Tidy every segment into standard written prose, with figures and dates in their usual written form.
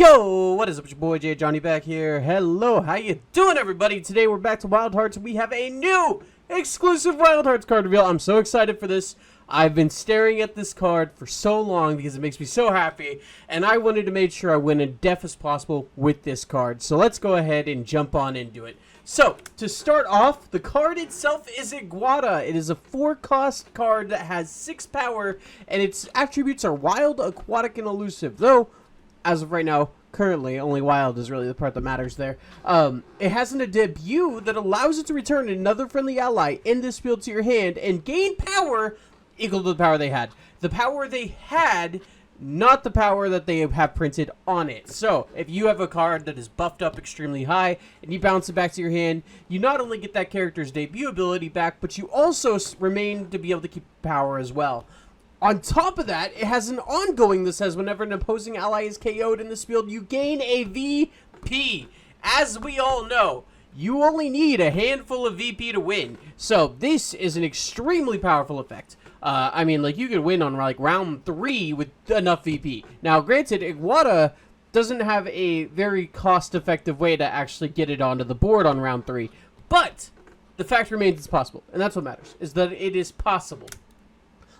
Yo, what is up? It's your boy JadeJonny back here. Hello, how you doing, everybody? Today we're back to Wild Hearts. We have a new exclusive Wild Hearts card reveal. I'm so excited for this. I've been staring at this card for so long because it makes me so happy, and I wanted to make sure I went in depth as possible with this card. So let's go ahead and jump on into it. So, to start off, the card itself is Igwatta. It is a 4-cost card that has 6 power, and its attributes are wild, aquatic, and elusive. Though, as of right now, currently, only wild is really the part that matters there. It has a debut that allows it to return another friendly ally in this field to your hand and gain power equal to the power they had. The power they had, not the power that they have printed on it. So, if you have a card that is buffed up extremely high and you bounce it back to your hand, you not only get that character's debut ability back, but you also remain to be able to keep power as well. On top of that, it has an ongoing that says whenever an opposing ally is KO'd in this field, you gain a VP. As we all know, you only need a handful of VP to win. So this is an extremely powerful effect. I mean, like, you could win on, like, round 3 with enough VP. Now, granted, Igwatta doesn't have a very cost-effective way to actually get it onto the board on round 3. But the fact remains it's possible. And that's what matters, is that it is possible.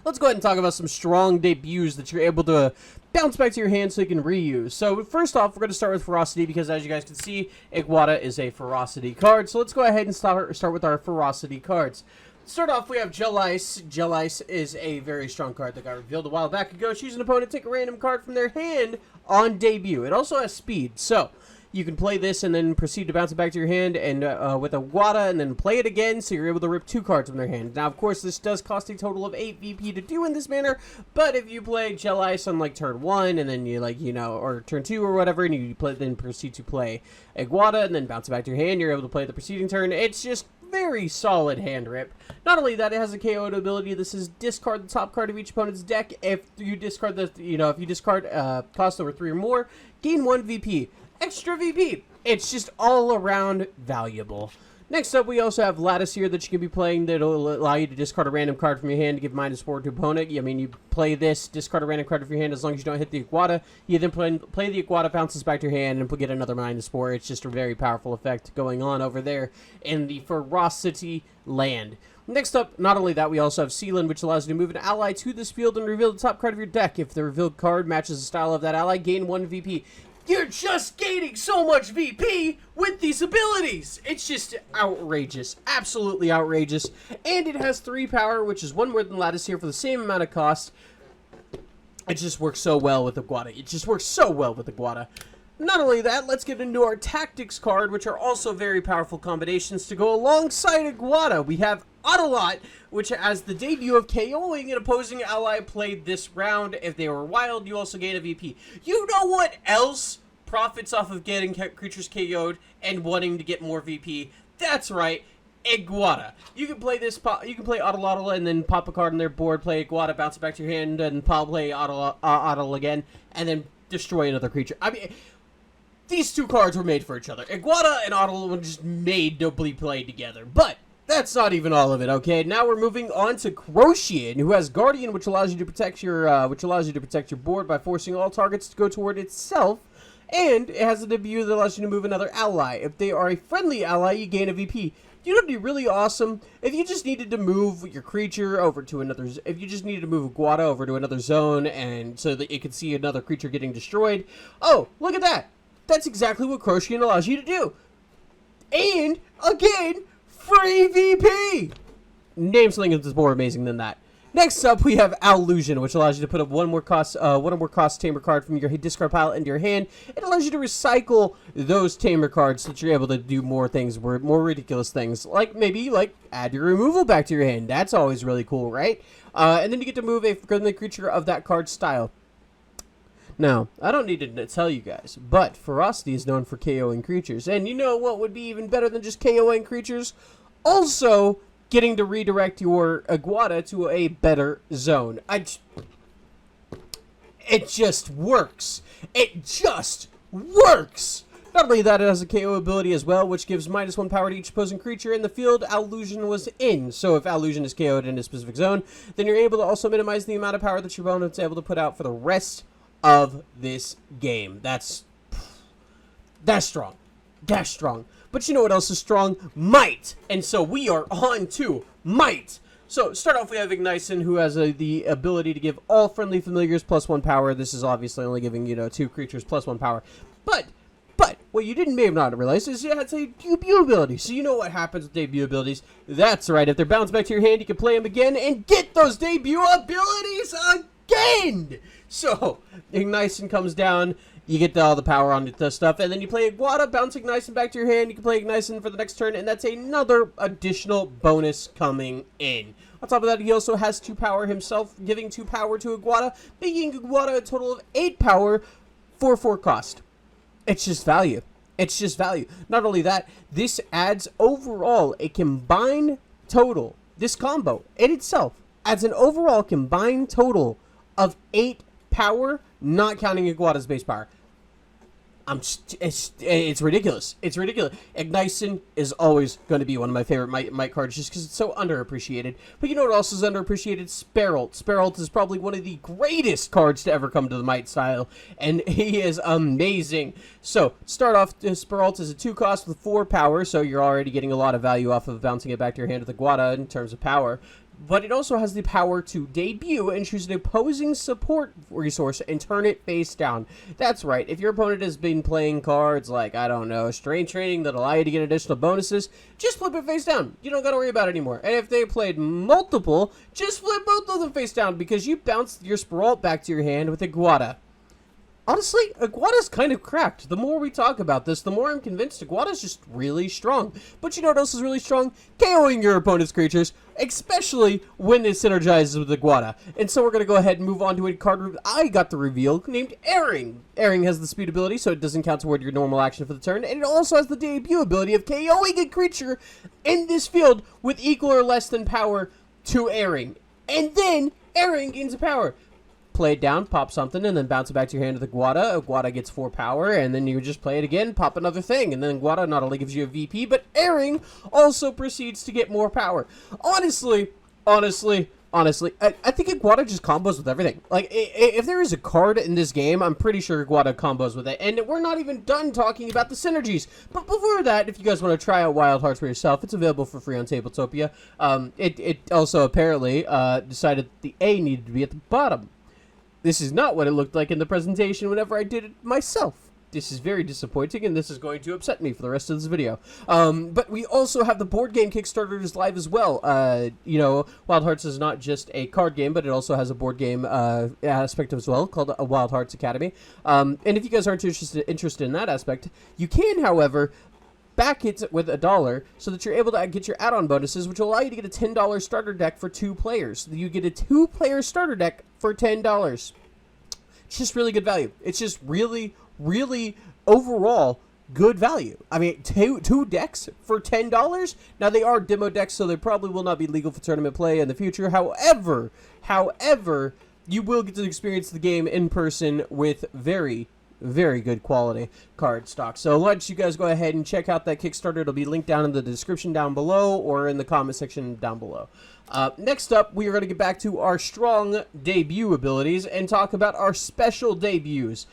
Let's go ahead and talk about some strong debuts that you're able to bounce back to your hand so you can reuse. So first off, we're going to start with Ferocity because, as you guys can see, Igwatta is a Ferocity card. So let's go ahead and start with our Ferocity cards. Start off, we have Gel Ice. Gel Ice is a very strong card that got revealed a while back ago. Choose an opponent, take a random card from their hand on debut. It also has speed, so you can play this and then proceed to bounce it back to your hand and with Igwatta and then play it again, so you're able to rip 2 cards from their hand. Now, of course, this does cost a total of 8 VP to do in this manner, but if you play Gel Ice on, like, turn 1 and then you, like, you know, or turn 2 or whatever, and you then proceed to play Igwatta and then bounce it back to your hand, you're able to play the preceding turn. It's just very solid hand rip. Not only that, it has a KO ability. This is discard the top card of each opponent's deck. If you discard the, if you discard cost over 3 or more, gain 1 VP. Extra VP. It's just all around valuable. Next up, we also have Lattice here that you can be playing that will allow you to discard a random card from your hand to give -4 to opponent. I mean, you play this, discard a random card from your hand as long as you don't hit the Igwatta. You then play the Igwatta, bounces back to your hand, and get another -4. It's just a very powerful effect going on over there in the Ferocity land. Next up, not only that, we also have Sealand, which allows you to move an ally to this field and reveal the top card of your deck. If the revealed card matches the style of that ally, gain 1 VP. You're just gaining so much VP with these abilities. It's just outrageous. Absolutely outrageous. And it has 3 power, which is 1 more than Lattice here for the same amount of cost. It just works so well with Igwatta. It just works so well with Igwatta. Not only that, let's get into our Tactics card, which are also very powerful combinations to go alongside Igwatta. We have Autolot, which has the debut of KOing an opposing ally played this round. If they were wild, you also gain a VP. You know what else profits off of getting creatures KO'd and wanting to get more VP? That's right, Igwatta. You can play this. You can play Autolot and then pop a card on their board, play Igwatta, bounce it back to your hand, and play Autolot again, and then destroy another creature. I mean, these 2 cards were made for each other. Igwatta and Autolot were just made to be played together. But that's not even all of it, okay? Now we're moving on to Crocian, who has Guardian, which allows you to protect your board by forcing all targets to go toward itself. And it has a debut that allows you to move another ally. If they are a friendly ally, you gain a VP. You know what would be really awesome? If you just needed to move your creature over to another... If you just needed to move Igwatta over to another zone and so that it could see another creature getting destroyed. Oh, look at that! That's exactly what Crocian allows you to do. And, again, free VP! Name something that's more amazing than that. Next up, we have Illusion, which allows you to put up one more cost Tamer card from your discard pile into your hand. It allows you to recycle those Tamer cards so that you're able to do more things, more ridiculous things, like maybe add your removal back to your hand. That's always really cool, right? And then you get to move a friendly creature of that card style. Now, I don't need to tell you guys, but Ferocity is known for KOing creatures, and you know what would be even better than just KOing creatures? Also, getting to redirect your Igwatta to a better zone. It just works. It just works! Not only that, it has a KO ability as well, which gives -1 power to each opposing creature in the field Illusion was in. So if Illusion is KO'd in a specific zone, then you're able to also minimize the amount of power that your opponent's able to put out for the rest of this game. That's That's strong. That's strong. But you know what else is strong? Might. And so we are on to Might. So, start off, we have Ignition, who has the ability to give all friendly familiars +1 power. This is obviously only giving, 2 creatures +1 power. But, what you may have not realized is it has a debut ability. So you know what happens with debut abilities. That's right, if they're bounced back to your hand, you can play them again and get those debut abilities again! So, Ignition comes down, you get all the power on the stuff, and then you play Igwatta, bounce Ignition back to your hand, you can play Ignition for the next turn, and that's another additional bonus coming in. On top of that, he also has 2 power himself, giving 2 power to Igwatta, making Igwatta a total of 8 power for 4 cost. It's just value. It's just value. Not only that, this adds overall a combined total. This combo in itself adds an overall combined total of 8 power, not counting Igwatta's base power. It's ridiculous. It's ridiculous. Ignition is always going to be one of my favorite Might cards just because it's so underappreciated. But you know what else is underappreciated? Sparrolt. Sparrolt is probably one of the greatest cards to ever come to the Might style, and he is amazing. So, start off, Sparrolt is a 2 cost with 4 power, so you're already getting a lot of value off of bouncing it back to your hand with Igwatta in terms of power. But it also has the power to debut and choose an opposing support resource and turn it face down. That's right, if your opponent has been playing cards like, I don't know, Strain Training that allow you to get additional bonuses, just flip it face down. You don't gotta worry about it anymore. And if they played multiple, just flip both of them face down because you bounced your Sparrolt back to your hand with Igwatta. Honestly, Igwatta's kind of cracked. The more we talk about this, the more I'm convinced Igwatta's just really strong. But you know what else is really strong? KOing your opponent's creatures, especially when it synergizes with Igwatta. And so we're going to go ahead and move on to a card I got the reveal named Airing. Airing has the speed ability, so it doesn't count toward your normal action for the turn. And it also has the debut ability of KOing a creature in this field with equal or less than power to Airing. And then Airing gains a power. Play it down, pop something, and then bounce it back to your hand with Igwatta. Igwatta gets 4 power, and then you just play it again, pop another thing, and then Igwatta not only gives you a VP, but Airing also proceeds to get more power. Honestly, I think Igwatta just combos with everything. Like, if there is a card in this game, I'm pretty sure Igwatta combos with it. And we're not even done talking about the synergies. But before that, if you guys want to try out Wild Hearts for yourself, it's available for free on Tabletopia. It also apparently decided the A needed to be at the bottom. This is not what it looked like in the presentation whenever I did it myself. This is very disappointing, and this is going to upset me for the rest of this video. But we also have the board game Kickstarters live as well. Wild Hearts is not just a card game, but it also has a board game aspect as well, called Wild Hearts Academy. And if you guys aren't interested in that aspect, you can, however, back it with $1 so that you're able to get your add-on bonuses, which will allow you to get a $10 starter deck for 2 players. You get a 2-player starter deck for $10. It's just really good value. It's just really, really overall good value. I mean, two decks for $10. Now, they are demo decks, so they probably will not be legal for tournament play in the future. However, you will get to experience the game in person with very good quality card stock. So why don't you guys go ahead and check out that Kickstarter. It'll be linked down in the description down below or in the comment section down below. Next up, we are going to get back to our strong debut abilities and talk about our special debuts.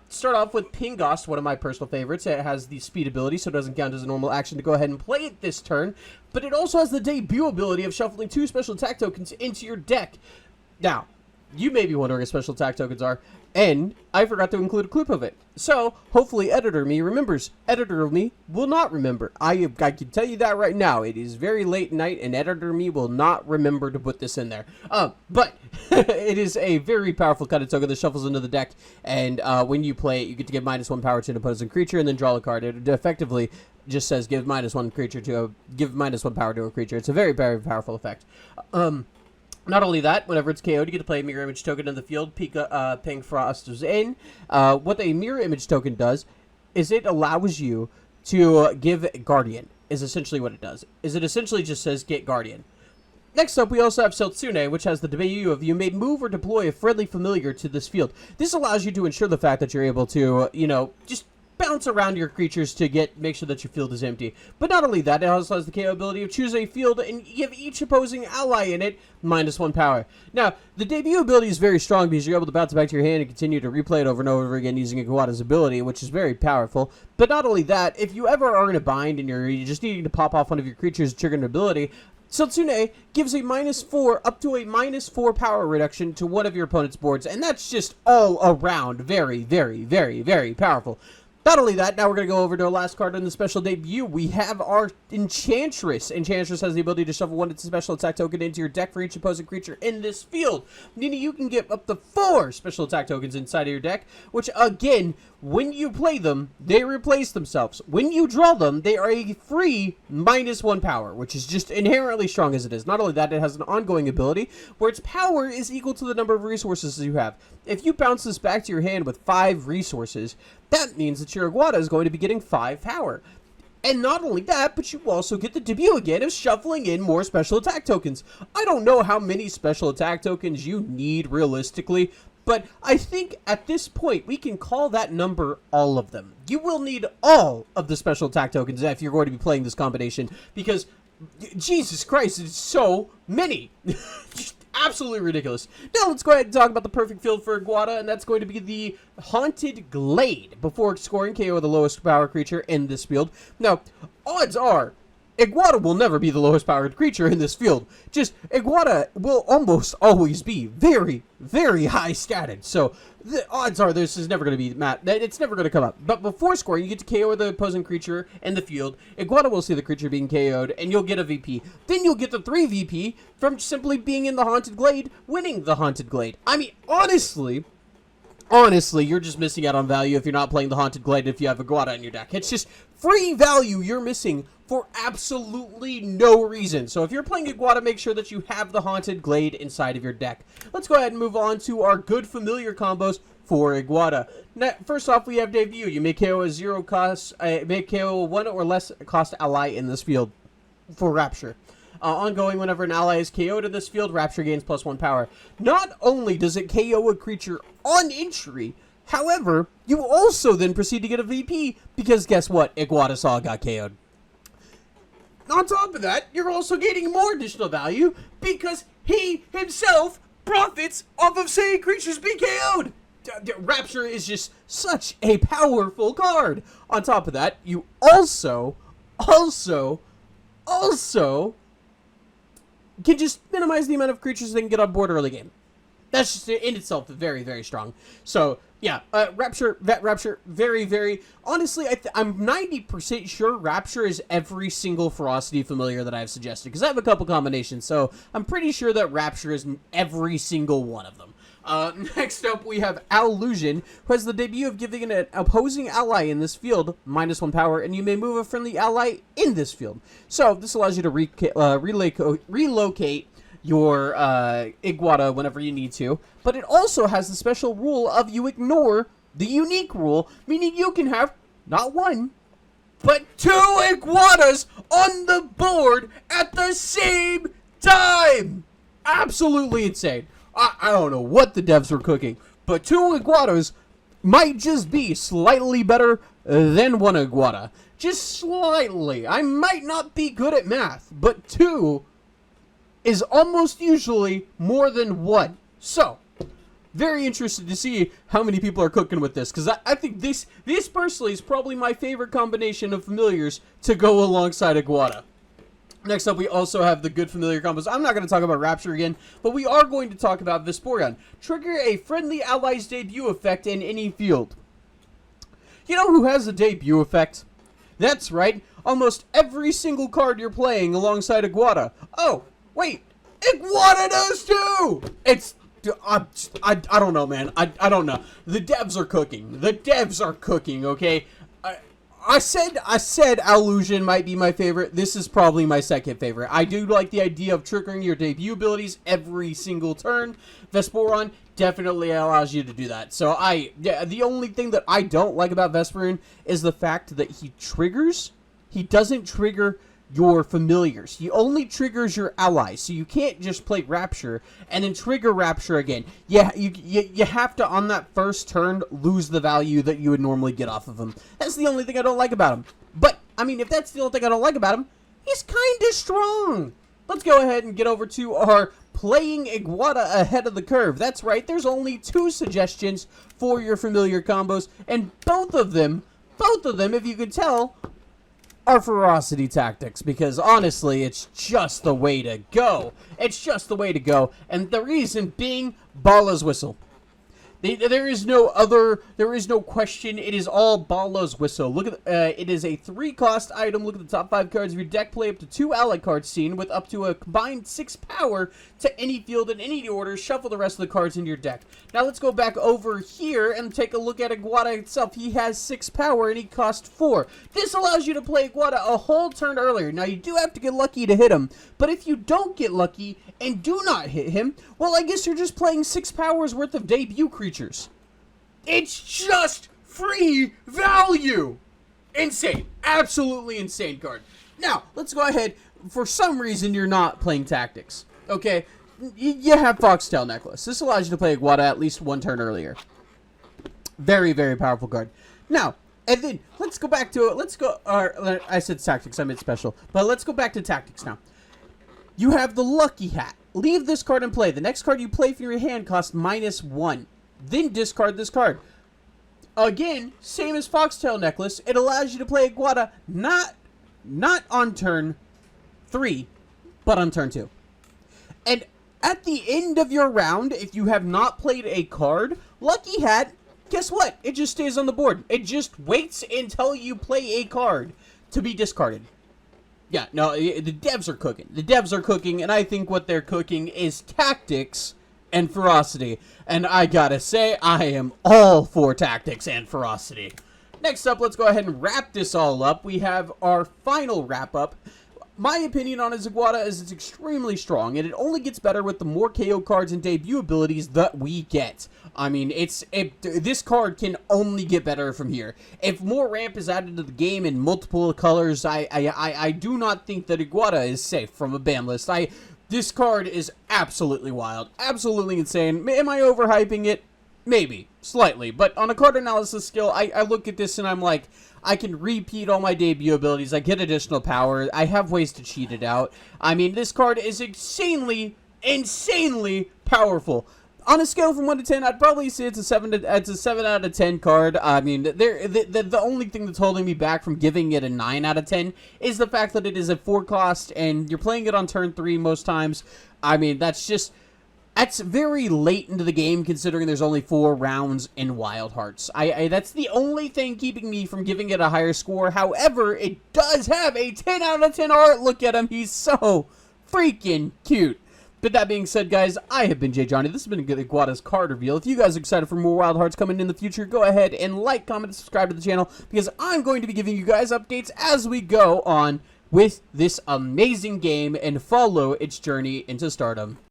Start off with Pingost, one of my personal favorites. It has the speed ability, so it doesn't count as a normal action to go ahead and play it this turn, but it also has the debut ability of shuffling 2 special attack tokens into your deck. Now, you may be wondering what special attack tokens are, and I forgot to include a clip of it. So, hopefully Editor Me remembers. Editor Me will not remember. I can tell you that right now. It is very late night, and Editor Me will not remember to put this in there. But it is a very powerful kind of token that shuffles into the deck, and when you play it, you get to give -1 power to an opposing creature, and then draw a card. It effectively just says give -1 power to a creature. It's a very, very powerful effect. Not only that, whenever it's KO'd, you get to play a mirror image token in the field. Ping Frost is in. What a mirror image token does is it allows you to give Guardian, is essentially what it does. It essentially just says get Guardian. Next up, we also have Seltsune, which has the debut of you may move or deploy a friendly familiar to this field. This allows you to ensure the fact that you're able to, just bounce around your creatures to make sure that your field is empty. But not only that, it also has the KO ability of choose a field and give each opposing ally in it -1 power. Now, the debut ability is very strong because you're able to bounce it back to your hand and continue to replay it over and over again using Igwatta's ability, which is very powerful. But not only that, if you ever are in a bind and you're just needing to pop off one of your creatures' trigger an ability, Setsune gives a -4 up to a -4 power reduction to one of your opponent's boards, and that's just all around very, very, very, very powerful. Not only that, now we're going to go over to our last card in the special debut. We have our Enchantress. Enchantress has the ability to shuffle one special attack token into your deck for each opposing creature in this field, meaning you can get up to 4 special attack tokens inside of your deck, which, again, when you play them, they replace themselves. When you draw them, they are a free -1 power, which is just inherently strong as it is. Not only that, it has an ongoing ability where its power is equal to the number of resources you have. If you bounce this back to your hand with 5 resources, that means that your Igwatta is going to be getting 5 power. And not only that, but you also get the debut again of shuffling in more special attack tokens. I don't know how many special attack tokens you need realistically, but I think at this point we can call that number all of them. You will need all of the special attack tokens if you're going to be playing this combination, because Jesus Christ, it's so many. Just absolutely ridiculous. Now let's go ahead and talk about the perfect field for Igwatta, and that's going to be the Haunted Glade before scoring KO the lowest power creature in this field. Now, odds are Igwatta will never be the lowest powered creature in this field. Just Igwatta will almost always be very, very high statted. So the odds are this is never going to be it's never going to come up. But before scoring, you get to KO the opposing creature in the field. Igwatta will see the creature being KO'd, and you'll get a VP. Then you'll get the 3 VP from simply being in the Haunted Glade, winning the Haunted Glade. I mean, honestly, you're just missing out on value if you're not playing the Haunted Glade if you have Igwatta in your deck. It's just free value you're missing for absolutely no reason. So if you're playing Igwatta, make sure that you have the Haunted Glade inside of your deck. Let's go ahead and move on to our good familiar combos for Igwatta. Now, first off, we have debut. You may KO a 0 cost, make KO a 1 or less cost ally in this field for Rapture. Ongoing, whenever an ally is KO'd in this field, Rapture gains +1 power. Not only does it KO a creature on entry, however, you also then proceed to get a VP, because guess what? Igwatta Saw got KO'd. On top of that, you're also gaining more additional value, because he himself profits off of seeing creatures be KO'd. Rapture is just such a powerful card. On top of that, you also can just minimize the amount of creatures that can get on board early game. That's just in itself very, very strong. So, yeah, Rapture, very, very... Honestly, I'm 90% sure Rapture is every single Ferocity familiar that I've suggested, because I have a couple combinations, so I'm pretty sure that Rapture is every single one of them. Next up, we have Illusion, who has the debut of giving an opposing ally in this field -1 power, and you may move a friendly ally in this field. So, this allows you to relocate your Igwatta whenever you need to, but it also has the special rule of you ignore the unique rule, meaning you can have not 1, but 2 Igwattas on the board at the same time! Absolutely insane. I don't know what the devs were cooking, but 2 Igwattas might just be slightly better than 1 Igwatta. Just slightly. I might not be good at math, but 2 is almost usually more than 1. So, very interested to see how many people are cooking with this, because I think this personally is probably my favorite combination of familiars to go alongside Igwatta. Next up, we also have the good familiar combos. I'm not going to talk about Rapture again, but we are going to talk about Vaporeon. Trigger a friendly ally's debut effect in any field. You know who has a debut effect? That's right, almost every single card you're playing alongside Igwatta. Oh, wait, Igwatta does too! I don't know, man. I don't know. The devs are cooking. The devs are cooking, okay? I said Illusion might be my favorite. This is probably my second favorite. I do like the idea of triggering your debut abilities every single turn. Vaporeon definitely allows you to do that. So the only thing that I don't like about Vaporeon is the fact that he doesn't trigger your familiars. He only triggers your allies, so you can't just play Rapture and then trigger Rapture again. Yeah, you have to, on that first turn, lose the value that you would normally get off of him. That's the only thing I don't like about him. But, I mean, if that's the only thing I don't like about him, he's kind of strong. Let's go ahead and get over to our playing Igwatta ahead of the curve. That's right, there's only 2 suggestions for your familiar combos, and both of them, if you could tell, are Ferocity tactics, because honestly, it's just the way to go. It's just the way to go, and the reason being, Bala's Whistle. There is no question. It is all Bala's Whistle. Look at it is a 3-cost item. Look at the top 5 cards of your deck. Play up to 2 ally cards seen with up to a combined 6 power to any field in any order. Shuffle the rest of the cards into your deck. Now let's go back over here and take a look at Igwatta itself. He has 6 power and he costs 4. This allows you to play Igwatta a whole turn earlier. Now you do have to get lucky to hit him, but if you don't get lucky and do not hit him, well, I guess you're just playing 6 powers worth of debut creatures. It's just free value. Insane. Absolutely insane card. Now, let's go ahead. For some reason, you're not playing Tactics. Okay? You have Foxtail Necklace. This allows you to play Igwatta at least 1 turn earlier. Very, very powerful card. Now, and then, let's go back to it. Let's go, I said Tactics, I meant Special. But let's go back to Tactics now. You have the Lucky Hat. Leave this card in play. The next card you play from your hand costs -1. Then discard this card. Again, same as Foxtail Necklace. It allows you to play Igwatta not on turn 3, but on turn 2. And at the end of your round, if you have not played a card, Lucky Hat, guess what? It just stays on the board. It just waits until you play a card to be discarded. Yeah, no, the devs are cooking. The devs are cooking, and I think what they're cooking is Tactics and Ferocity. And I gotta say, I am all for Tactics and Ferocity. Next up, let's go ahead and wrap this all up. We have our final wrap-up. My opinion on Igwatta is it's extremely strong, and it only gets better with the more KO cards and debut abilities that we get. I mean, this card can only get better from here. If more ramp is added to the game in multiple colors, I do not think that Igwatta is safe from a ban list. This card is absolutely wild, absolutely insane. Am I overhyping it? Maybe, slightly, but on a card analysis skill, I look at this and I'm like, I can repeat all my debut abilities, I get additional power, I have ways to cheat it out. I mean, this card is insanely powerful. On a scale from 1 to 10, I'd probably say it's a 7 out of 10 card. I mean, the only thing that's holding me back from giving it a 9 out of 10 is the fact that it is a 4 cost and you're playing it on turn 3 most times. I mean, that's very late into the game considering there's only 4 rounds in Wildhearts. That's the only thing keeping me from giving it a higher score. However, it does have a 10 out of 10 art. Look at him. He's so freaking cute. But that being said, guys, I have been JadeJonny. This has been Igwatta's card reveal. If you guys are excited for more Wildhearts coming in the future, go ahead and like, comment, and subscribe to the channel because I'm going to be giving you guys updates as we go on with this amazing game and follow its journey into stardom.